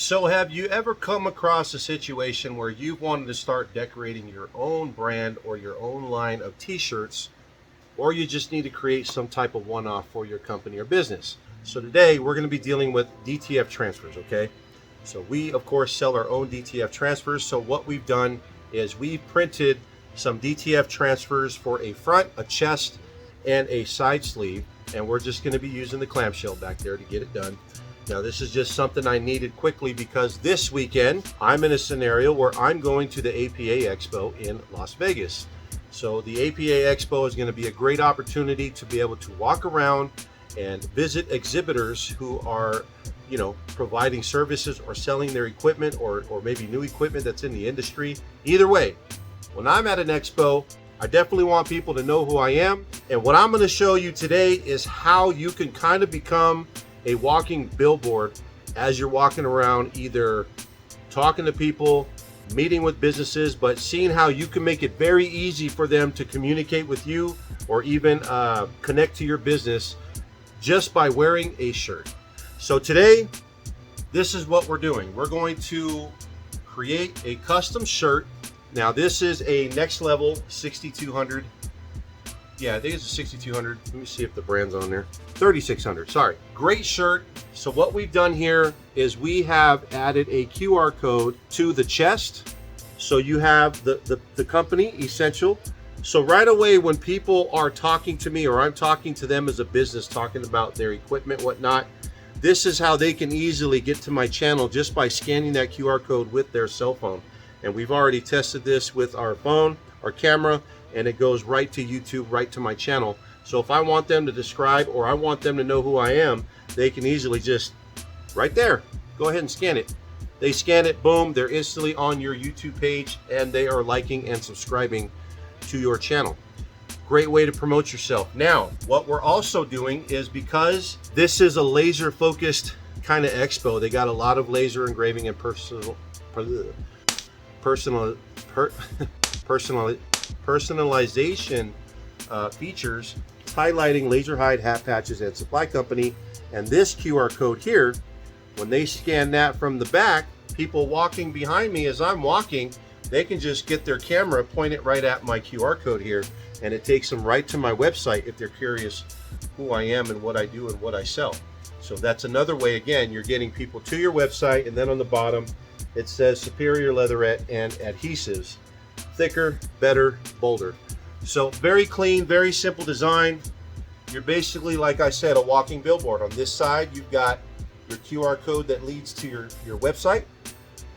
So have you ever come across a situation where you've wanted to start decorating your own brand or your own line of t-shirts, or you just need to create some type of one-off for your company or business? So today we're going to be dealing with DTF transfers, okay? So we of course sell our own DTF transfers. So what we've done is we printed some DTF transfers for a front, a chest, and a side sleeve, and we're just going to be using the clamshell back there to get it done. Now this is just something I needed quickly because this weekend I'm in a scenario where I'm going to the APA Expo in Las Vegas. So the APA Expo is going to be a great opportunity to be able to walk around and visit exhibitors who are, you know, providing services or selling their equipment or maybe new equipment that's in the industry. Either way, when I'm at an expo, I definitely want people to know who I am. And what I'm going to show you today is how you can kind of become a walking billboard as you're walking around, either talking to people, meeting with businesses, but seeing how you can make it very easy for them to communicate with you or even connect to your business just by wearing a shirt. So today, this is what we're doing. We're going to create a custom shirt. Now this is a next level 6200. Yeah, I think it's a 6200. Let me see if the brand's on there. 3600, sorry. Great shirt. So what we've done here is we have added a QR code to the chest. So you have the company, Essential. So right away when people are talking to me or I'm talking to them as a business, talking about their equipment, whatnot, this is how they can easily get to my channel just by scanning that QR code with their cell phone. And we've already tested this with our phone, our camera, and it goes right to YouTube, right to my channel. So if I want them to describe or I want them to know who I am, they can easily just, right there, go ahead and scan it. They scan it, boom, they're instantly on your YouTube page and they are liking and subscribing to your channel. Great way to promote yourself. Now, what we're also doing is, because this is a laser focused kind of expo, they got a lot of laser engraving and personalization features, highlighting LaserHyde hat patches and supply company. And this QR code here, when they scan that from the back, people walking behind me as I'm walking, they can just get their camera, point it right at my QR code here, and it takes them right to my website if they're curious who I am and what I do and what I sell. So that's another way, again, you're getting people to your website. And then on the bottom it says superior leatherette and adhesives, thicker, better, bolder. So very clean, very simple design. You're basically, like I said, a walking billboard. On this side you've got your QR code that leads to your website.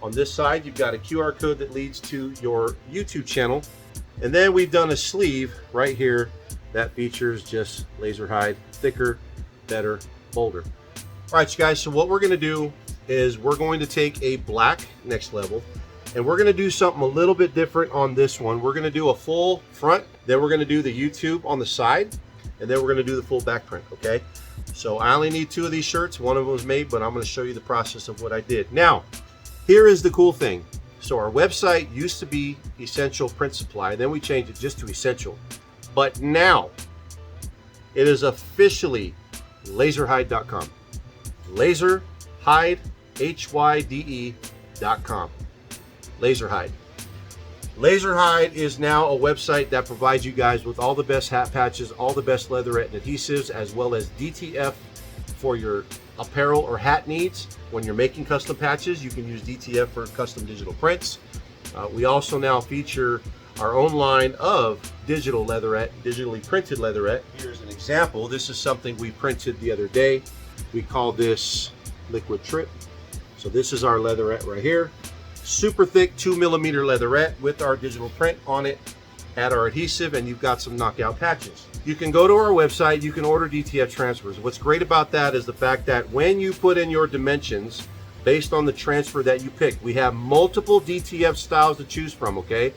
On this side you've got a QR code that leads to your YouTube channel. And then we've done a sleeve right here that features just LaserHyde, thicker, better, bolder. All right, you guys, so what we're going to do is we're going to take a black next level and we're going to do something a little bit different on this one. We're going to do a full front, then we're going to do the YouTube on the side, and then we're going to do the full back print, okay? So I only need 2 of these shirts. One of them was made, but I'm going to show you the process of what I did. Now, here is the cool thing. So our website used to be Essential Print Supply, then we changed it just to Essential. But now it is officially LaserHyde.com. LaserHyde, HYDE.com. LaserHyde. LaserHyde is now a website that provides you guys with all the best hat patches, all the best leatherette and adhesives, as well as DTF for your apparel or hat needs. When you're making custom patches, you can use DTF for custom digital prints. We also now feature our own line of digital leatherette, digitally printed leatherette. Here's an example. This is something we printed the other day. We call this Liquid Trip. So this is our leatherette right here. Super thick 2mm leatherette with our digital print on it. Add our adhesive and you've got some knockout patches. You can go to our website, you can order DTF transfers. What's great about that is the fact that when you put in your dimensions based on the transfer that you pick, we have multiple DTF styles to choose from, okay?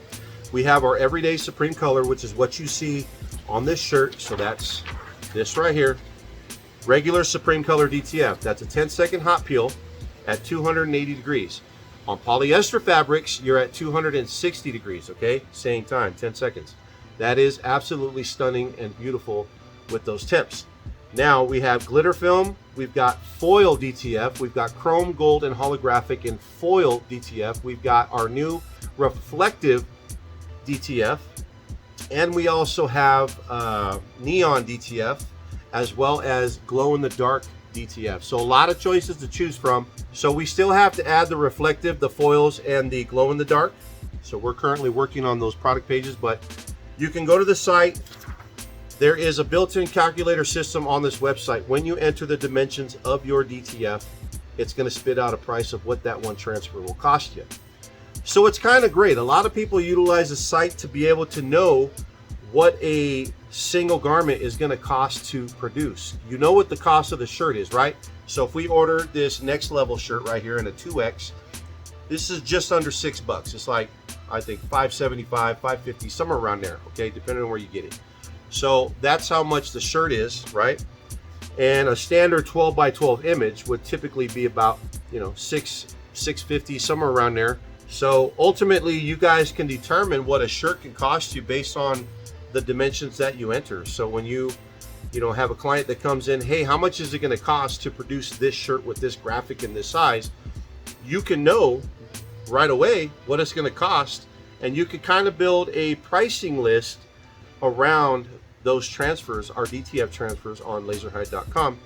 We have our everyday supreme color, which is what you see on this shirt. So that's this right here. Regular supreme color DTF. That's a 10-second hot peel at 280 degrees. On polyester fabrics, you're at 260 degrees, okay? Same time, 10 seconds. That is absolutely stunning and beautiful with those temps. Now we have glitter film, we've got foil DTF, we've got chrome, gold, and holographic and foil DTF. We've got our new reflective DTF, and we also have neon DTF as well as glow in the dark DTF. So a lot of choices to choose from. So we still have to add the reflective, the foils, and the glow in the dark. So we're currently working on those product pages, but you can go to the site. There is a built-in calculator system on this website. When you enter the dimensions of your DTF, it's going to spit out a price of what that one transfer will cost you. So it's kind of great. A lot of people utilize the site to be able to know what a single garment is going to cost to produce. You know what the cost of the shirt is, right? So if we order this next level shirt right here in a 2X, this is just under $6. It's like, I think $5.75, $5.50, somewhere around there, okay, depending on where you get it. So that's how much the shirt is, right? And a standard 12 by 12 image would typically be about, you know, $6.50, somewhere around there. So ultimately, you guys can determine what a shirt can cost you based on the dimensions that you enter. So when you have a client that comes in, hey, how much is it going to cost to produce this shirt with this graphic and this size? You can know right away what it's going to cost, and you can kind of build a pricing list around those transfers, our DTF transfers on LaserHyde.com,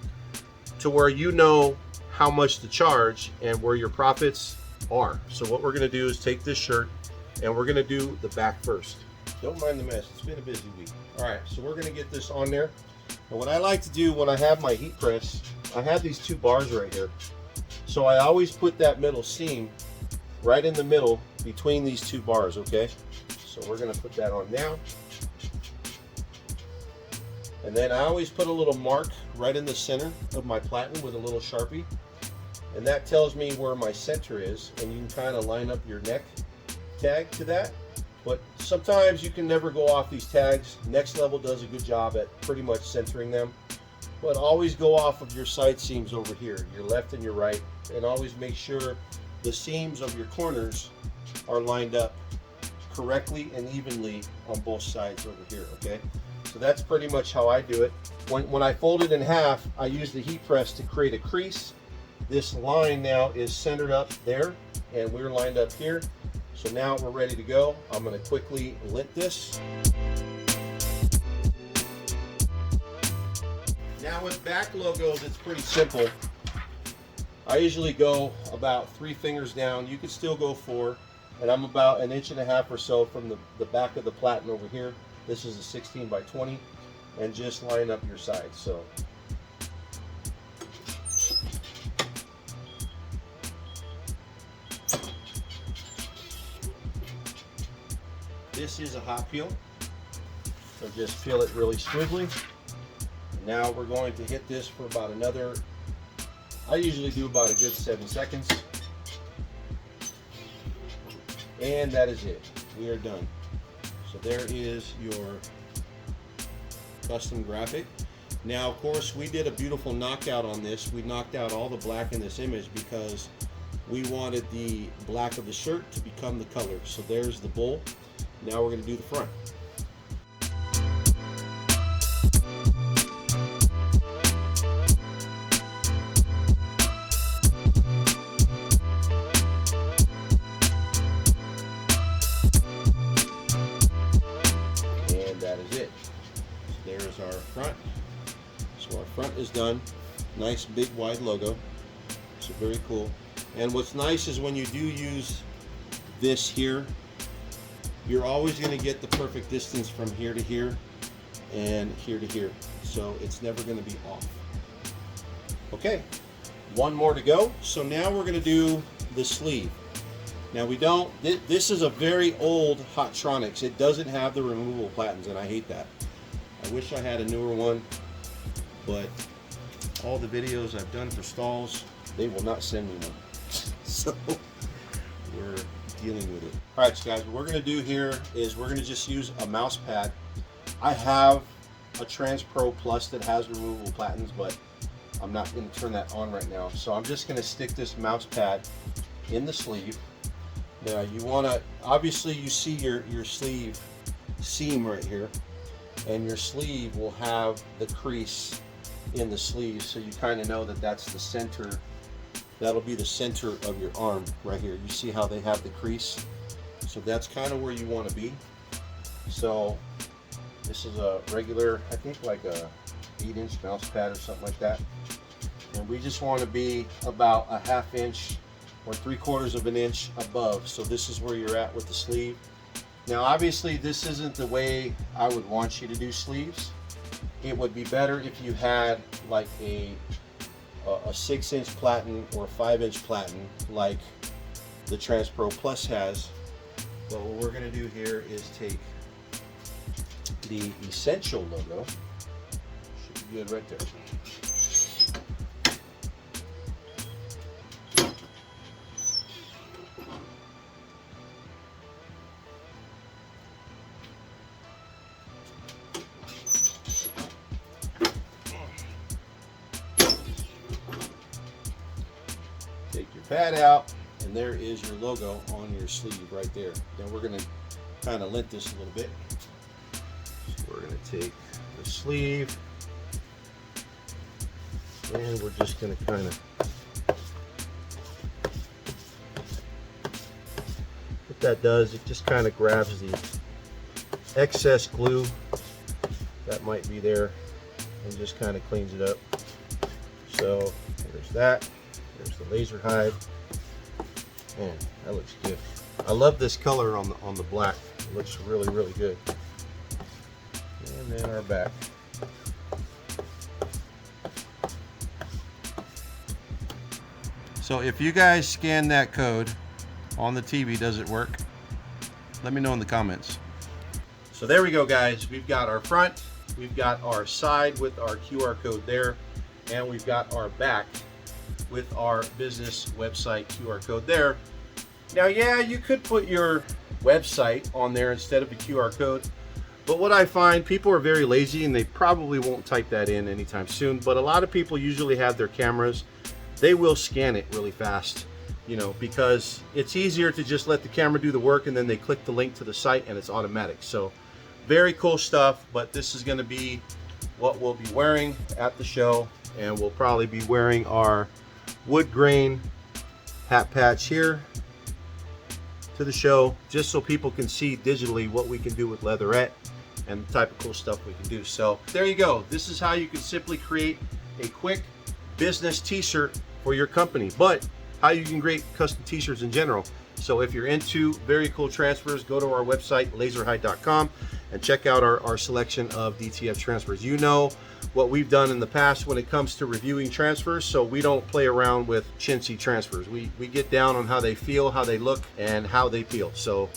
to where you know how much to charge and where your profits are. So what we're going to do is take this shirt and we're going to do the back first. Don't mind the mess, it's been a busy week. All right, so we're going to get this on there. And what I like to do when I have my heat press, I have these two bars right here. So I always put that middle seam right in the middle between these two bars, okay? So we're going to put that on now. And then I always put a little mark right in the center of my platen with a little Sharpie. And that tells me where my center is, and you can kind of line up your neck tag to that. But sometimes you can never go off these tags. Next Level does a good job at pretty much centering them. But always go off of your side seams over here, your left and your right, and always make sure the seams of your corners are lined up correctly and evenly on both sides over here, okay? So that's pretty much how I do it. When I fold it in half, I use the heat press to create a crease. This line now is centered up there, and we're lined up here. So now we're ready to go. I'm going to quickly lint this. Now with back logos, it's pretty simple. I usually go about 3 fingers down. You could still go 4, and I'm about 1.5 inches or so from the back of the platen over here. This is a 16 by 20, and just line up your sides. So this is a hot peel, so just peel it really smoothly. Now we're going to hit this for about another, I usually do about a good 7 seconds, and that is it. We are done. So there is your custom graphic. Now, of course, we did a beautiful knockout on this. We knocked out all the black in this image because we wanted the black of the shirt to become the color. So there's the bowl. Now we're going to do the front. That is it. There's our front. So our front is done. Nice big wide logo. So very cool. And what's nice is when you do use this here, you're always going to get the perfect distance from here to here and here to here. So it's never going to be off. Okay, one more to go. So now we're going to do the sleeve. Now we don't, this is a very old Hottronics. It doesn't have the removable platens, and I hate that. I wish I had a newer one, but all the videos I've done for STAHLS, they will not send me one. So we're dealing with it. All right, so guys, what we're gonna do here is we're gonna just use a mouse pad. I have a Trans Pro Plus that has removable platens, but I'm not gonna turn that on right now. So I'm just gonna stick this mouse pad in the sleeve. Now you want to, obviously you see your sleeve seam right here, and your sleeve will have the crease in the sleeve, so you kind of know that that's the center. That'll be the center of your arm right here. You see how they have the crease? So that's kind of where you want to be. So this is a regular, I think like a 8-inch mouse pad or something like that. And we just want to be about a 1/2 inch or 3/4 of an inch above. So this is where you're at with the sleeve. Now obviously this isn't the way I would want you to do sleeves. It would be better if you had like a 6-inch platen or 5-inch platen like the Transpro Plus has. But what we're going to do here is take the Essential logo. Should be good right there. Take your pad out, and there is your logo on your sleeve right there. Then we're going to kind of lint this a little bit. So we're going to take the sleeve, and we're just going to kind of what that does, it just kind of grabs the excess glue that might be there and just kind of cleans it up. So there's that. There's the LaserHyde. Man, that looks good. I love this color on the black. It looks really, really good. And then our back. So if you guys scan that code on the TV, does it work? Let me know in the comments. So there we go, guys. We've got our front, we've got our side with our QR code there, and we've got our back with our business website QR code there. Now, yeah, you could put your website on there instead of a QR code, but what I find, people are very lazy and they probably won't type that in anytime soon, but a lot of people usually have their cameras. They will scan it really fast, you know, because it's easier to just let the camera do the work and then they click the link to the site and it's automatic. So very cool stuff, but this is going to be what we'll be wearing at the show, and we'll probably be wearing our wood grain hat patch here to the show, just so people can see digitally what we can do with Leatherette and the type of cool stuff we can do. So there you go. This is how you can simply create a quick business t-shirt for your company, but how you can create custom t-shirts in general. So if you're into very cool transfers, go to our website, LaserHyde.com, and check out our selection of DTF transfers. You know what we've done in the past when it comes to reviewing transfers, so we don't play around with chintzy transfers. We get down on how they feel, how they look, and how they feel. So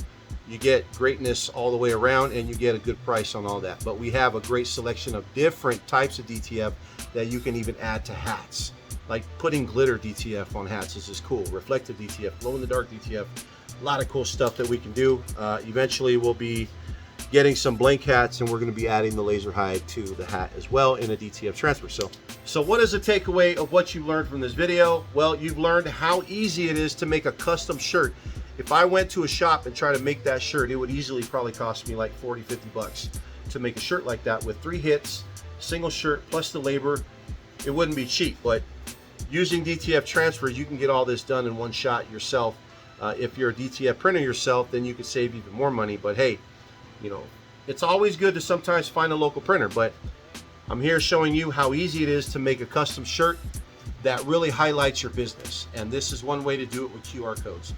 you get greatness all the way around, and you get a good price on all that. But we have a great selection of different types of DTF that you can even add to hats. Like putting glitter DTF on hats. This is cool. Reflective DTF, glow in the dark DTF. A lot of cool stuff that we can do. Eventually we'll be getting some blank hats, and we're going to be adding the LaserHyde to the hat as well in a DTF transfer. So what is the takeaway of what you learned from this video? Well, you've learned how easy it is to make a custom shirt. If I went to a shop and tried to make that shirt, it would easily probably cost me like 40, 50 bucks to make a shirt like that with 3 hits, single shirt plus the labor. It wouldn't be cheap, but using DTF transfers, you can get all this done in one shot yourself. If you're a DTF printer yourself, then you could save even more money. But hey, you know, it's always good to sometimes find a local printer, but I'm here showing you how easy it is to make a custom shirt that really highlights your business. And this is one way to do it with QR codes.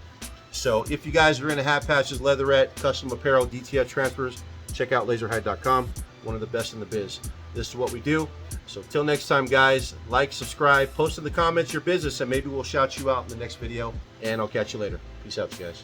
So if you guys are into hat patches, Leatherette, custom apparel, DTF transfers, check out LaserHyde.com, one of the best in the biz. This is what we do. So till next time, guys, like, subscribe, post in the comments your business, and maybe we'll shout you out in the next video, and I'll catch you later. Peace out, guys.